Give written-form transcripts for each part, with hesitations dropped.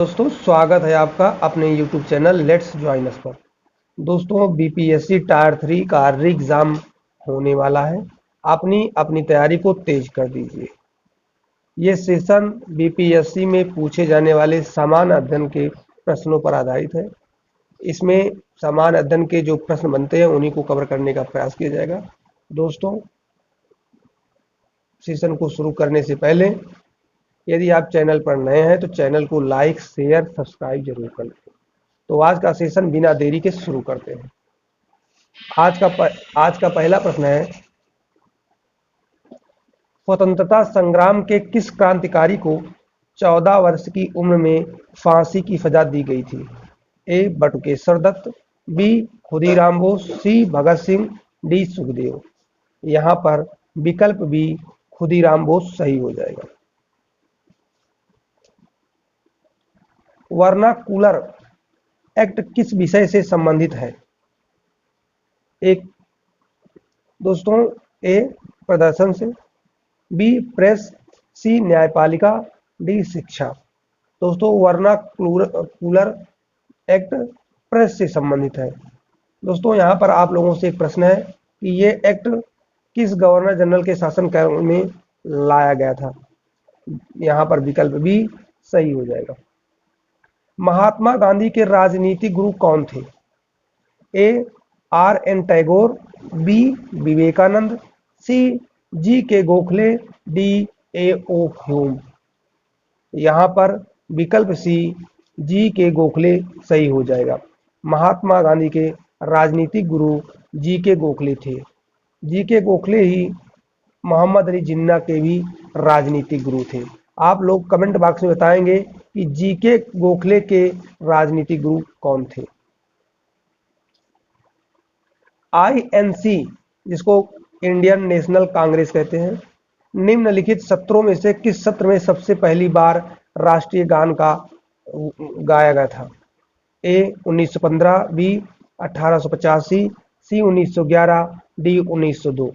दोस्तों स्वागत है आपका अपने YouTube channel let's join us पर। दोस्तों बीपीएससी टायर 3 का री एग्ज़ाम होने वाला है। अपनी अपनी तैयारी को तेज कर दीजिए। ये सेशन बीपीएससी में पूछे जाने वाले सामान्य अध्ययन के प्रश्नों पर आधारित है। इसमें सामान्य अध्ययन के जो प्रश्न बनते हैं उन्हीं को कवर करने का प्रयास किया जाएगा। दोस्तों सेशन को शुरू करने से पहले यदि आप चैनल पर नए हैं तो चैनल को लाइक शेयर सब्सक्राइब जरूर कर लें। तो आज का सेशन बिना देरी के शुरू करते हैं। आज का पहला प्रश्न है, स्वतंत्रता संग्राम के किस क्रांतिकारी को 14 वर्ष की उम्र में फांसी की सजा दी गई थी? ए बटुकेश्वर दत्त, बी खुदीराम बोस, सी भगत सिंह, डी सुखदेव। यहाँ पर विकल्प बी खुदीराम बोस सही हो जाएगा। वर्नाकुलर एक्ट किस विषय से संबंधित है? एक दोस्तों ए प्रदर्शन से, बी प्रेस, सी न्यायपालिका, डी शिक्षा। दोस्तों वर्नाकुलर एक्ट प्रेस से संबंधित है। दोस्तों यहाँ पर आप लोगों से एक प्रश्न है कि ये एक्ट किस गवर्नर जनरल के शासनकाल में लाया गया था? यहाँ पर विकल्प बी सही हो जाएगा। महात्मा गांधी के राजनीतिक गुरु कौन थे? A R N Tagore, B Vivekananda, C G K Gokhale, D A O Hume. यहाँ पर विकल्प सी जी के गोखले सही हो जाएगा। महात्मा गांधी के राजनीतिक गुरु जी के गोखले थे। जी के गोखले ही मोहम्मद अली जिन्ना के भी राजनीतिक गुरु थे। आप लोग कमेंट बॉक्स में बताएंगे कि जी के गोखले के राजनीतिक गुरु कौन थे। आईएनसी जिसको इंडियन नेशनल कांग्रेस कहते हैं, निम्नलिखित सत्रों में से किस सत्र में सबसे पहली बार राष्ट्रीय गान का गाया गया था? ए 1915, बी 1885, सी 1911, डी 1902।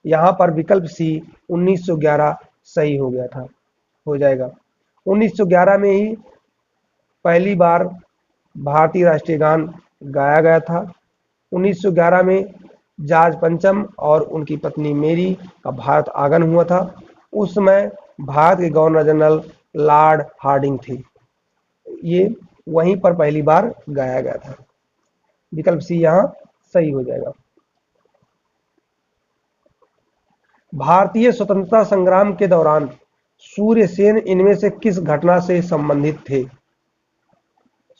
यहाँ पर विकल्प सी 1911 सही हो गया था, हो जाएगा। 1911 में ही पहली बार भारतीय राष्ट्रीय गान गाया गया था। 1911 में जॉर्ज पंचम और उनकी पत्नी मेरी का भारत आगमन हुआ था। उस समय भारत के गवर्नर जनरल लॉर्ड हार्डिंग थे। ये वहीं पर पहली बार गाया गया था। विकल्प सी यहाँ सही हो जाएगा। भारतीय स्वतंत्रता संग्राम के दौरान सूर्यसेन इनमें से किस घटना से संबंधित थे?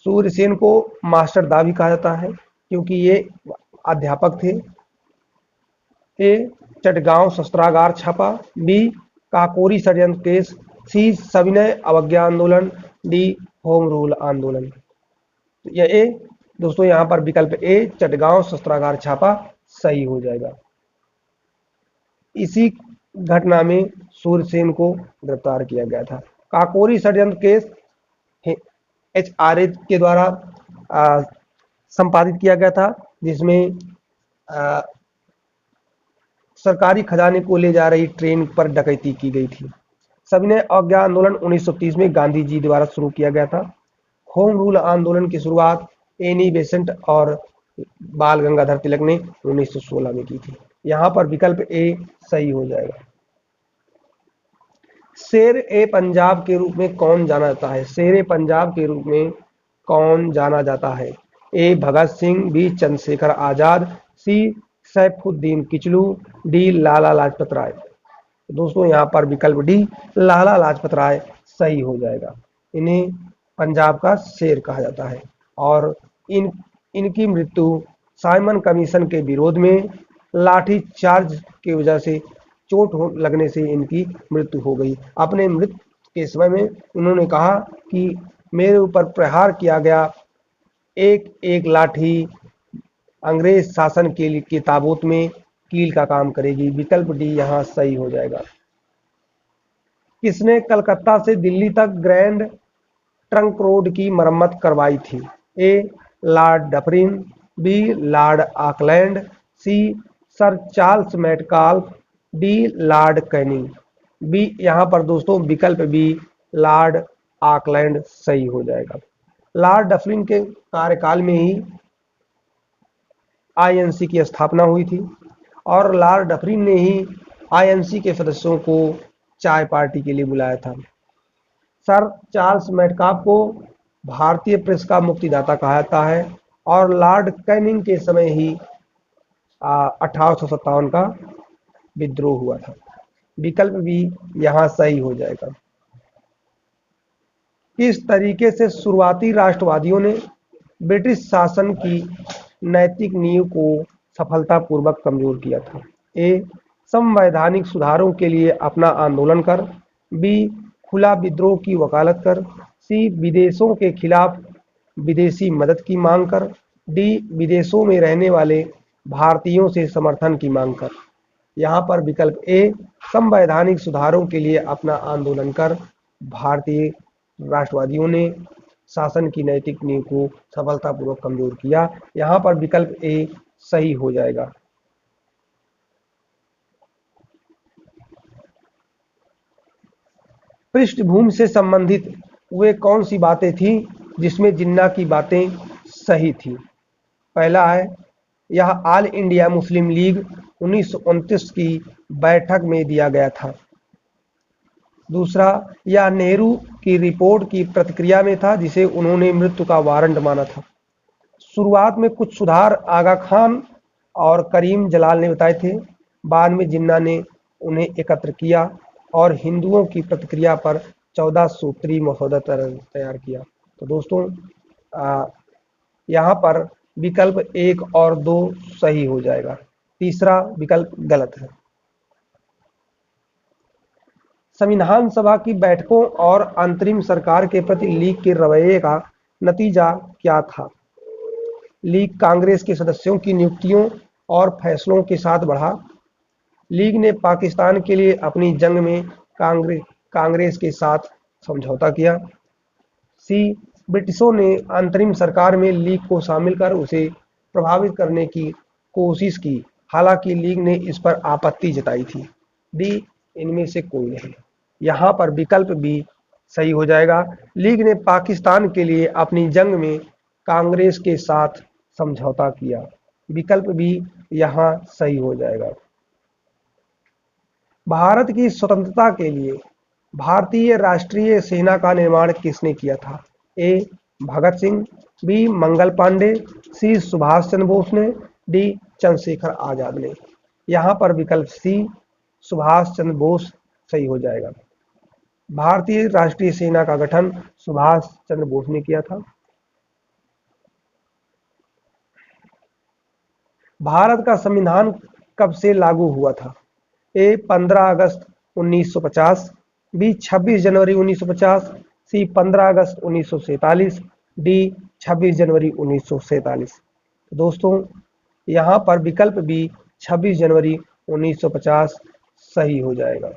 सूर्यसेन को मास्टर दा भी कहा जाता है क्योंकि ये अध्यापक थे। ए चटगांव शस्त्रागार छापा, बी काकोरी षड्यंत्र केस, सी सविनय अवज्ञा आंदोलन, डी होम रूल आंदोलन। यह ए दोस्तों यहाँ पर विकल्प ए चटगांव शस्त्रागार छापा सही हो जाएगा। इसी घटना में सूर्यसेन को गिरफ्तार किया गया था। काकोरी षड्यंत्र केस HRA के द्वारा संपादित किया गया था, जिसमें सरकारी खजाने को ले जा रही ट्रेन पर डकैती की गई थी। सविनय अवज्ञा आंदोलन 1930 में गांधी जी द्वारा शुरू किया गया था। होम रूल आंदोलन की शुरुआत एनी बेसेंट और बाल गंगाधर तिलक ने 1916 में की थी। यहाँ पर विकल्प ए सही हो जाएगा। शेर ए पंजाब के रूप में कौन जाना जाता है? शेर ए पंजाब के रूप में कौन जाना जाता है? ए भगत सिंह, बी चंद्रशेखर आजाद, सी सैफुद्दीन किचलू, डी लाला लाजपत राय। दोस्तों यहाँ पर विकल्प डी लाला लाजपत राय सही हो जाएगा। इन्हें पंजाब का शेर कहा जाता है और इनकी मृत्यु साइमन कमीशन के विरोध में लाठी चार्ज की वजह से चोट लगने से इनकी मृत्यु हो गई। अपने मृत्यु के समय में उन्होंने कहा कि मेरे ऊपर प्रहार किया गया एक एक लाठी अंग्रेज शासन के ताबूत में कील का काम करेगी। विकल्प डी यहाँ सही हो जाएगा। किसने कलकत्ता से दिल्ली तक ग्रैंड ट्रंक रोड की मरम्मत करवाई थी? A Lord Dufferin, B Lord Auckland, C sir Charles Metcalfe, D Lord Canning. B यहाँ पर दोस्तों विकल्प बी लॉर्ड ऑकलैंड सही हो जाएगा। लॉर्ड डफरिन के कार्यकाल में ही आईएनसी की स्थापना हुई थी और लॉर्ड डफरिन ने ही आईएनसी के सदस्यों को चाय पार्टी के लिए बुलाया था। सर चार्ल्स मेटकाफ को भारतीय प्रेस का मुक्तिदाता कहा जाता है और लॉर्ड कैनिंग के समय ही 1857 का विद्रोह हुआ था। विकल्प भी यहाँ सही हो जाएगा। किस तरीके से शुरुआती राष्ट्रवादियों ने ब्रिटिश शासन की नैतिक नींव को सफलतापूर्वक कमजोर किया था? ए. संवैधानिक सुधारों के लिए अपना आंदोलन कर, बी. खुला विद्रोह की वकालत कर, सी. विदेशों के खिलाफ विदेशी मदद की मांग कर, डी. विदेशों में रहने वाले भारतीयों से समर्थन की मांग कर। यहाँ पर विकल्प ए संवैधानिक सुधारों के लिए अपना आंदोलन कर भारतीय राष्ट्रवादियों ने शासन की नैतिक नींव को सफलतापूर्वक कमजोर किया। यहाँ पर विकल्प ए सही हो जाएगा। पृष्ठभूमि से संबंधित वे कौन सी बातें थी जिसमें जिन्ना की बातें सही थी? पहला है, यह ऑल इंडिया मुस्लिम लीग 1929 की बैठक में दिया गया था। दूसरा, यह नेहरू की रिपोर्ट की प्रतिक्रिया में था जिसे उन्होंने मृत्यु का वारंट माना था। शुरुआत में कुछ सुधार आगा खान और करीम जलाल ने बताए थे, बाद में जिन्ना ने उन्हें एकत्र किया और हिंदुओं की प्रतिक्रिया पर 14 सूत्री मसौदा तैयार किया। तो दोस्तों यहाँ पर विकल्प 1 और 2 सही हो जाएगा, तीसरा विकल्प गलत है। संविधान सभा की बैठकों और अंतरिम सरकार के प्रति लीग के रवैये का नतीजा क्या था? लीग कांग्रेस के सदस्यों की नियुक्तियों और फैसलों के साथ बढ़ा। लीग ने पाकिस्तान के लिए अपनी जंग में कांग्रेस के साथ समझौता किया। सी. ब्रिटिशों ने अंतरिम सरकार में लीग को शामिल कर उसे प्रभावित करने की कोशिश की, हालांकि लीग ने इस पर आपत्ति जताई थी। डी. इनमें से कोई नहीं। यहाँ पर विकल्प बी सही हो जाएगा। लीग ने पाकिस्तान के लिए अपनी जंग में कांग्रेस के साथ समझौता किया। विकल्प बी यहाँ सही हो जाएगा। भारत की स्वतंत्रता के लिए भारतीय राष्ट्रीय सेना का निर्माण किसने किया था? ए. भगत सिंह, बी. मंगल पांडे, सी. सुभाष चंद्र बोस ने, डी. चंद्रशेखर आजाद ने। यहाँ पर विकल्प सी सुभाष चंद्र बोस सही हो जाएगा। भारतीय राष्ट्रीय सेना का गठन सुभाष चंद्र बोस ने किया था। भारत का संविधान कब से लागू हुआ था? ए. 15 अगस्त 1950, बी. 26 जनवरी 1950, सी. 15 अगस्त 1947, डी. 26 जनवरी 1947। तो दोस्तों यहाँ पर विकल्प बी 26 जनवरी 1950 सही हो जाएगा।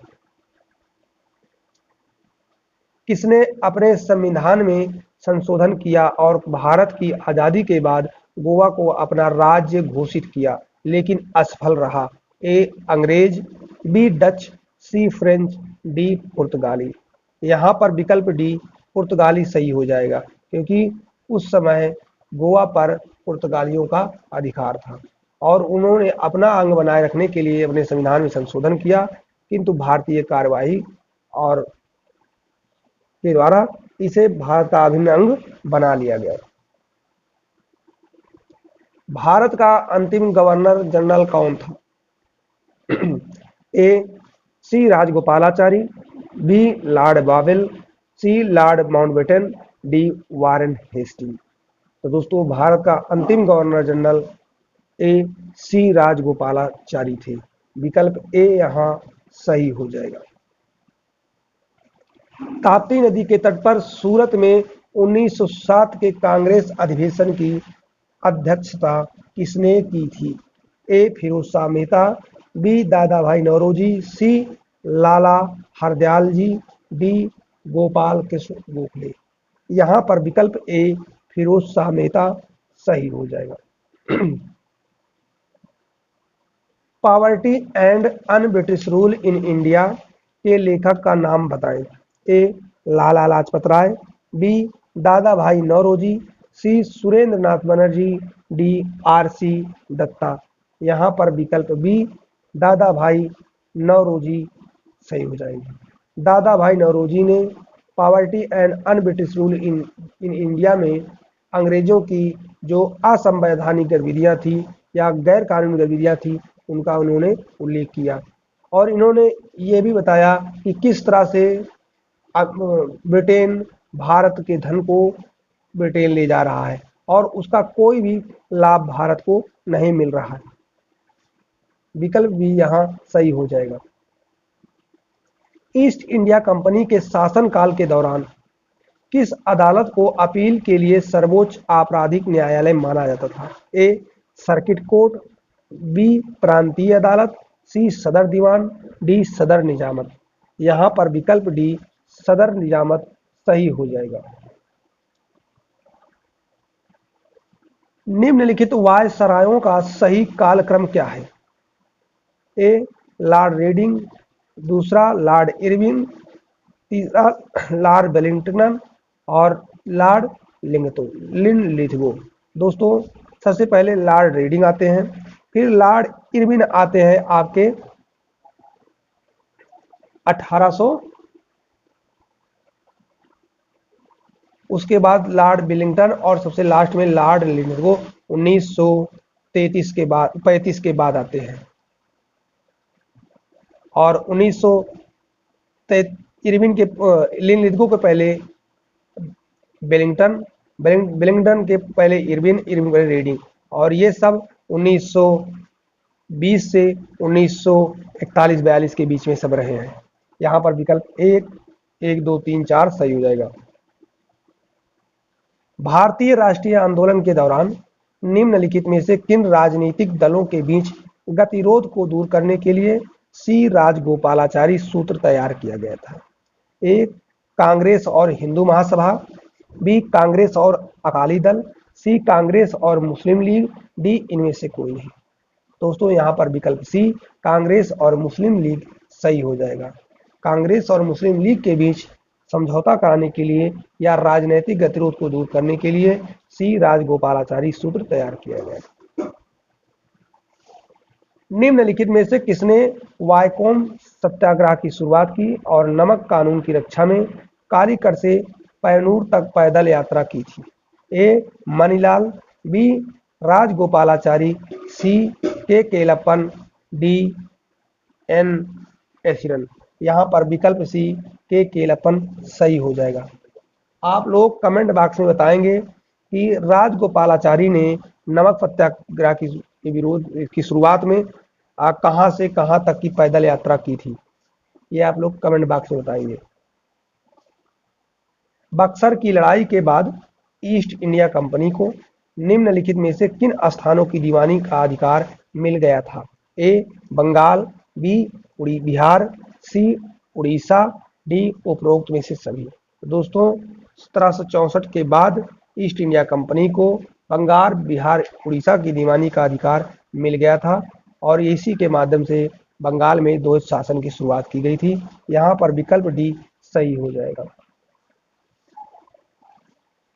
किसने अपने संविधान में संशोधन किया और भारत की आज़ादी के बाद गोवा को अपना राज्य घोषित किया लेकिन असफल रहा? ए. अंग्रेज, B. Dutch, C. French, D. पुर्तगाली। यहाँ पर विकल्प डी पुर्तगाली सही हो जाएगा क्योंकि उस समय गोवा पर पुर्तगालियों का अधिकार था और उन्होंने अपना अंग बनाए रखने के लिए अपने संविधान में संशोधन किया, किंतु भारतीय कार्यवाही और के द्वारा इसे भारत का अभिन्न अंग बना लिया गया। भारत का अंतिम गवर्नर जनरल कौन था? A. C. Rajagopalachari, B. Lord Wavell, C. Lord Mountbatten, D. Warren Hastings. तो दोस्तों भारत का अंतिम governor general A. C. Rajagopalachari थे। विकल्प ए यहाँ सही हो जाएगा। ताप्ती नदी के तट पर सूरत में 1907 के कांग्रेस अधिवेशन की अध्यक्षता किसने की थी? ए. फिरोज शाह मेहता, बी. दादा भाई नौरोजी, सी. लाला हरदयाल जी, डी. गोपाल कृष्ण गोखले। यहाँ पर विकल्प ए फिरोज शाह मेहता सही हो जाएगा। Poverty and un British rule in India के लेखक का नाम बताएं। ए. Lala Lajpat Rai, B Dadabhai Naoroji, C Surendranath Banerjee, D R C Dutta. यहाँ पर विकल्प बी दादा भाई नौरोजी सही हो जाएगी। दादा भाई नौरोजी ने poverty and un-British rule in India में अंग्रेजों की जो असंवैधानिक गतिविधियां थी या गैर कानूनी गतिविधियां थी उनका उन्होंने उल्लेख किया और इन्होंने ये भी बताया कि किस तरह से ब्रिटेन भारत के धन को ब्रिटेन ले जा रहा है और उसका कोई भी लाभ भारत को नहीं मिल रहा है। विकल्प भी यहाँ सही हो जाएगा। ईस्ट इंडिया कंपनी के शासनकाल के दौरान किस अदालत को अपील के लिए सर्वोच्च आपराधिक न्यायालय माना जाता था? ए सर्किट कोर्ट, बी प्रांतीय अदालत, सी सदर दीवान, डी सदर निजामत। यहाँ पर विकल्प डी सदर निजामत सही हो जाएगा। निम्नलिखित वायसरायों का सही कालक्रम क्या है? ए लॉर्ड रेडिंग, दूसरा लॉर्ड इरविन, तीसरा लॉर्ड वेलिंगटन और लॉर्ड लिनलिथगो। दोस्तों सबसे पहले लॉर्ड रेडिंग आते हैं, फिर लॉर्ड इरविन आते हैं आपके 1800, उसके बाद लॉर्ड विलिंगटन और सबसे लास्ट में लॉर्ड लिनलिथगो 1933 के बाद 35 के बाद आते हैं और 1933 इरविन के लिनलिथगो के पहले वेलिंगटन के पहले इरविन के पहले रेडिंग और ये सब 1920 से 1941-42 के बीच में सब रहे हैं। यहाँ पर विकल्प 1, 2, 3, 4 सही हो जाएगा। भारतीय राष्ट्रीय आंदोलन के दौरान निम्नलिखित में से किन राजनीतिक दलों के बीच गतिरोध को दूर करने के लिए सी राजगोपालाचारी सूत्र तैयार किया गया था? ए कांग्रेस और हिंदू महासभा, बी कांग्रेस और अकाली दल, सी कांग्रेस और मुस्लिम लीग, डी इनमें से कोई नहीं। दोस्तों यहाँ पर विकल्प सी कांग्रेस और मुस्लिम लीग सही हो जाएगा। कांग्रेस और मुस्लिम लीग के बीच समझौता कराने के लिए या राजनीतिक गतिरोध को दूर करने के लिए सी राजगोपालाचारी सूत्र तैयार किया गया। निम्नलिखित में से किसने वायकोम सत्याग्रह की शुरुआत की और नमक कानून की रक्षा में कालीकट से पैनूर तक पैदल यात्रा की थी? ए मनीलाल, बी राजगोपालाचारी, सी के केलप्पन, डी एन एसिरन। यहाँ पर विकल्प सी के केलप्पन सही हो जाएगा। आप लोग कमेंट बॉक्स में बताएंगे कि राजगोपालाचारी ने नमक सत्याग्रह के विरोध की शुरुआत में कहां से कहां तक की पैदल यात्रा की थी, ये आप लोग कमेंट बॉक्स में बताएंगे। बक्सर की लड़ाई के बाद ईस्ट इंडिया कंपनी को निम्नलिखित में से किन स्थानों की दीवानी का अधिकार मिल गया था? ए बंगाल, बी बिहार, सी उड़ीसा, डी उपरोक्त में से सभी। दोस्तों 1764 के बाद ईस्ट इंडिया कंपनी को बंगाल, बिहार, उड़ीसा की दीवानी का अधिकार मिल गया था और इसी के माध्यम से बंगाल में द्वैध शासन की शुरुआत की गई थी। यहाँ पर विकल्प डी सही हो जाएगा।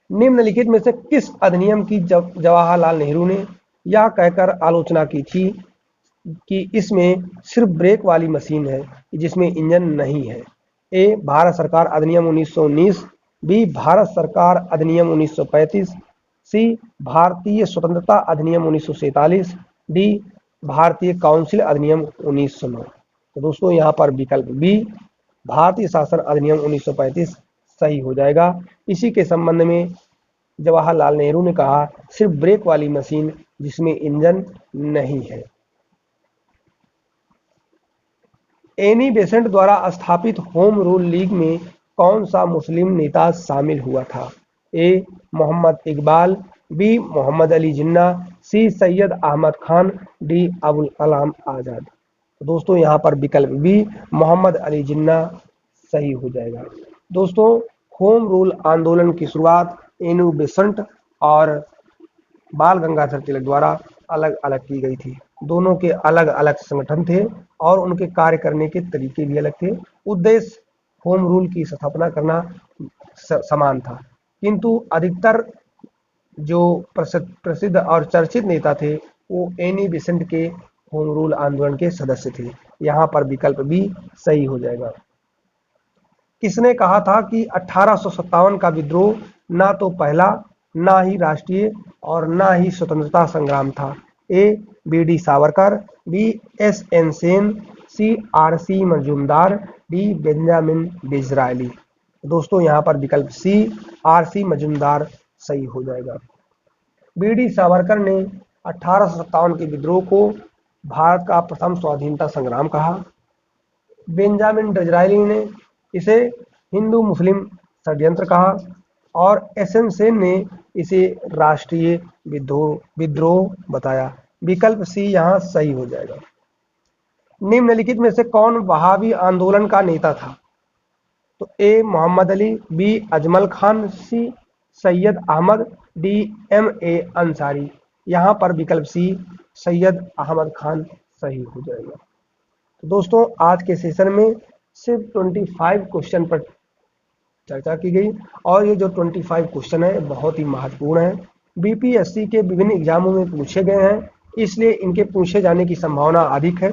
निम्नलिखित में से किस अधिनियम की जवाहरलाल नेहरू ने यह कहकर आलोचना की थी कि इसमें सिर्फ ब्रेक वाली मशीन है जिसमें इंजन नहीं है? ए भारत सरकार अधिनियम 1919, बी भारत सरकार अधिनियम 1935, सी भारतीय स्वतंत्रता अधिनियम 1947, डी भारतीय काउंसिल अधिनियम 1909। तो दोस्तों यहाँ पर विकल्प बी भारतीय शासन अधिनियम 1935 सही हो जाएगा। इसी के संबंध में जवाहरलाल नेहरू ने कहा सिर्फ ब्रेक वाली मशीन जिसमें इंजन नहीं है। एनी बेसेंट द्वारा स्थापित होम रूल लीग में कौन सा मुस्लिम नेता शामिल हुआ था? ए मोहम्मद इकबाल, बी मोहम्मद अली जिन्ना, सी सैयद अहमद खान, डी अबुल कलाम आजाद। दोस्तों यहाँ पर विकल्प बी मोहम्मद अली जिन्ना सही हो जाएगा। दोस्तों होम रूल आंदोलन की शुरुआत एनी बेसेंट और बाल गंगाधर तिलक द्वारा अलग अलग की गई थी। दोनों के अलग अलग संगठन थे और उनके कार्य करने के तरीके भी अलग थे। उद्देश्य होम रूल की स्थापना करना समान था, किंतु अधिकतर जो प्रसिद्ध और चर्चित नेता थे वो एनी बेसेंट के होम रूल आंदोलन के सदस्य थे। यहाँ पर विकल्प बी सही हो जाएगा। किसने कहा था कि 1857 का विद्रोह ना तो पहला, ना ही राष्ट्रीय और ना ही स्वतंत्रता संग्राम था? A B D Savarkar, B S N Sen, C R C Majumdar, D Benjamin Disraeli. दोस्तों यहाँ पर विकल्प सी आर सी मजूमदार सही हो जाएगा। बी डी सावरकर ने 1857 के विद्रोह को भारत का प्रथम स्वाधीनता संग्राम कहा। बेंजामिन डिज़रायली ने इसे हिंदू मुस्लिम षड्यंत्र कहा और एस एन सेन ने इसे राष्ट्रीय विद्रोह बताया। विकल्प सी यहाँ सही हो जाएगा। निम्नलिखित में से कौन वहाबी आंदोलन का नेता था? तो A Mohammad Ali, B Ajmal Khan, C Syed Ahmad, D M A Ansari. यहाँ पर विकल्प सी सैयद अहमद खान सही हो जाएगा। तो दोस्तों आज के सेशन में सिर्फ 25 क्वेश्चन पर चर्चा की गई और ये जो 25 क्वेश्चन है बहुत ही महत्वपूर्ण है, बीपीएससी के विभिन्न एग्जामों में पूछे गए हैं, इसलिए इनके पूछे जाने की संभावना अधिक है।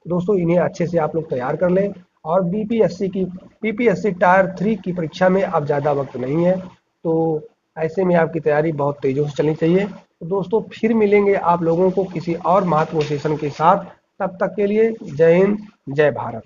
दोस्तों इन्हें अच्छे से आप लोग तैयार कर लें और बीपीएससी टायर 3 की परीक्षा में अब ज़्यादा वक्त नहीं है, तो ऐसे में आपकी तैयारी बहुत तेज़ी से चलनी चाहिए। तो दोस्तों फिर मिलेंगे आप लोगों को किसी और महत्वपूर्ण सेशन के साथ, तब तक के लिए जय हिंद, जय भारत।